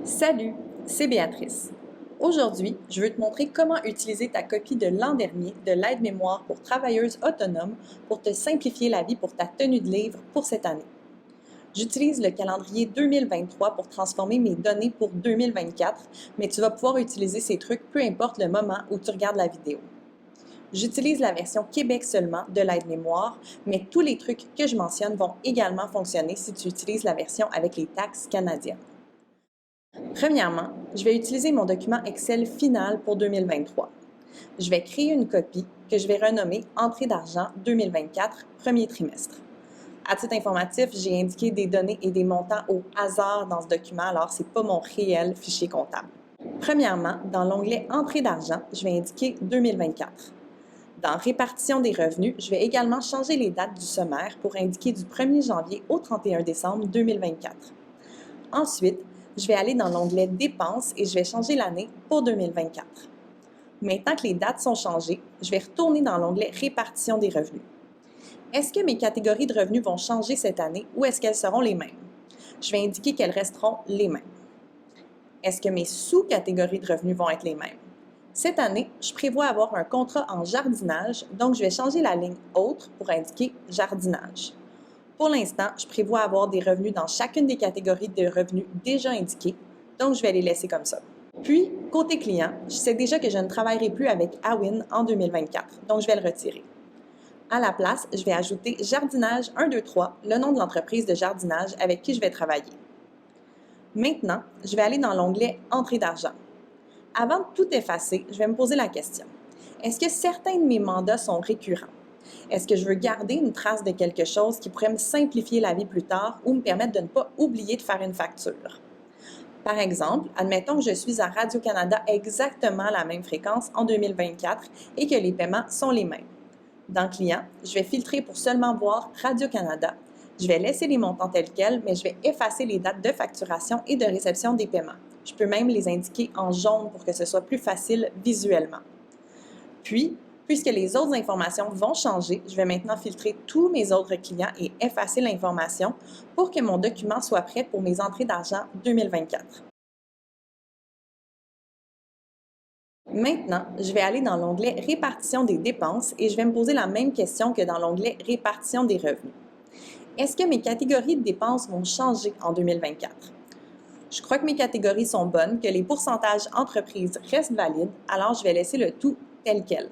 Salut, c'est Béatrice. Aujourd'hui, je veux te montrer comment utiliser ta copie de l'an dernier de l'aide-mémoire pour travailleuses autonomes pour te simplifier la vie pour ta tenue de livre pour cette année. J'utilise le calendrier 2023 pour transformer mes données pour 2024, mais tu vas pouvoir utiliser ces trucs peu importe le moment où tu regardes la vidéo. J'utilise la version Québec seulement de l'aide-mémoire, mais tous les trucs que je mentionne vont également fonctionner si tu utilises la version avec les taxes canadiennes. Premièrement, je vais utiliser mon document Excel final pour 2023. Je vais créer une copie que je vais renommer Entrée d'argent 2024, premier trimestre. À titre informatif, j'ai indiqué des données et des montants au hasard dans ce document, alors ce n'est pas mon réel fichier comptable. Premièrement, dans l'onglet Entrée d'argent, je vais indiquer 2024. Dans Répartition des revenus, je vais également changer les dates du sommaire pour indiquer du 1er janvier au 31 décembre 2024. Ensuite, je vais aller dans l'onglet Dépenses et je vais changer l'année pour 2024. Maintenant que les dates sont changées, je vais retourner dans l'onglet Répartition des revenus. Est-ce que mes catégories de revenus vont changer cette année ou est-ce qu'elles seront les mêmes? Je vais indiquer qu'elles resteront les mêmes. Est-ce que mes sous-catégories de revenus vont être les mêmes? Cette année, je prévois avoir un contrat en jardinage, donc je vais changer la ligne Autres pour indiquer Jardinage. Pour l'instant, je prévois avoir des revenus dans chacune des catégories de revenus déjà indiquées, donc je vais les laisser comme ça. Puis, côté client, je sais déjà que je ne travaillerai plus avec Awin en 2024, donc je vais le retirer. À la place, je vais ajouter Jardinage 123, le nom de l'entreprise de jardinage avec qui je vais travailler. Maintenant, je vais aller dans l'onglet Entrée d'argent. Avant de tout effacer, je vais me poser la question. Est-ce que certains de mes mandats sont récurrents? Est-ce que je veux garder une trace de quelque chose qui pourrait me simplifier la vie plus tard ou me permettre de ne pas oublier de faire une facture? Par exemple, admettons que je suis à Radio-Canada exactement à la même fréquence en 2024 et que les paiements sont les mêmes. Dans Client, je vais filtrer pour seulement voir Radio-Canada. Je vais laisser les montants tels quels, mais je vais effacer les dates de facturation et de réception des paiements. Je peux même les indiquer en jaune pour que ce soit plus facile visuellement. Puis, puisque les autres informations vont changer, je vais maintenant filtrer tous mes autres clients et effacer l'information pour que mon document soit prêt pour mes entrées d'argent 2024. Maintenant, je vais aller dans l'onglet Répartition des dépenses et je vais me poser la même question que dans l'onglet Répartition des revenus. Est-ce que mes catégories de dépenses vont changer en 2024? Je crois que mes catégories sont bonnes, que les pourcentages entreprises restent valides, alors je vais laisser le tout tel quel.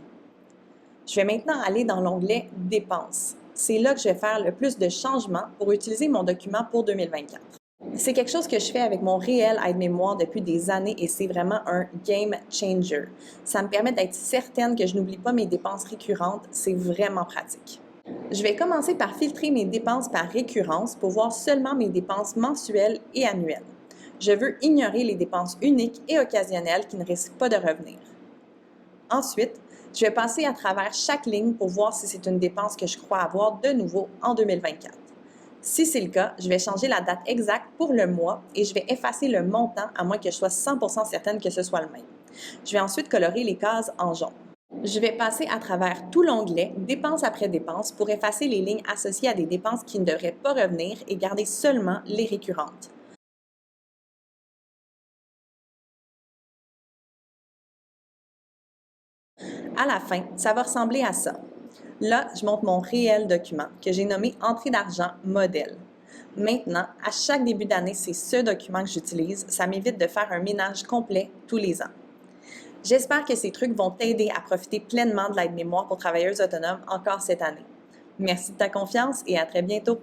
Je vais maintenant aller dans l'onglet Dépenses. C'est là que je vais faire le plus de changements pour utiliser mon document pour 2024. C'est quelque chose que je fais avec mon réel aide-mémoire depuis des années et c'est vraiment un game changer. Ça me permet d'être certaine que je n'oublie pas mes dépenses récurrentes. C'est vraiment pratique. Je vais commencer par filtrer mes dépenses par récurrence pour voir seulement mes dépenses mensuelles et annuelles. Je veux ignorer les dépenses uniques et occasionnelles qui ne risquent pas de revenir. Ensuite, je vais passer à travers chaque ligne pour voir si c'est une dépense que je crois avoir de nouveau en 2024. Si c'est le cas, je vais changer la date exacte pour le mois et je vais effacer le montant à moins que je sois 100% certaine que ce soit le même. Je vais ensuite colorer les cases en jaune. Je vais passer à travers tout l'onglet Dépenses après dépenses pour effacer les lignes associées à des dépenses qui ne devraient pas revenir et garder seulement les récurrentes. À la fin, ça va ressembler à ça. Là, je montre mon réel document que j'ai nommé Entrée d'argent modèle. Maintenant, à chaque début d'année, c'est ce document que j'utilise. Ça m'évite de faire un ménage complet tous les ans. J'espère que ces trucs vont t'aider à profiter pleinement de l'aide-mémoire pour travailleuses autonomes encore cette année. Merci de ta confiance et à très bientôt.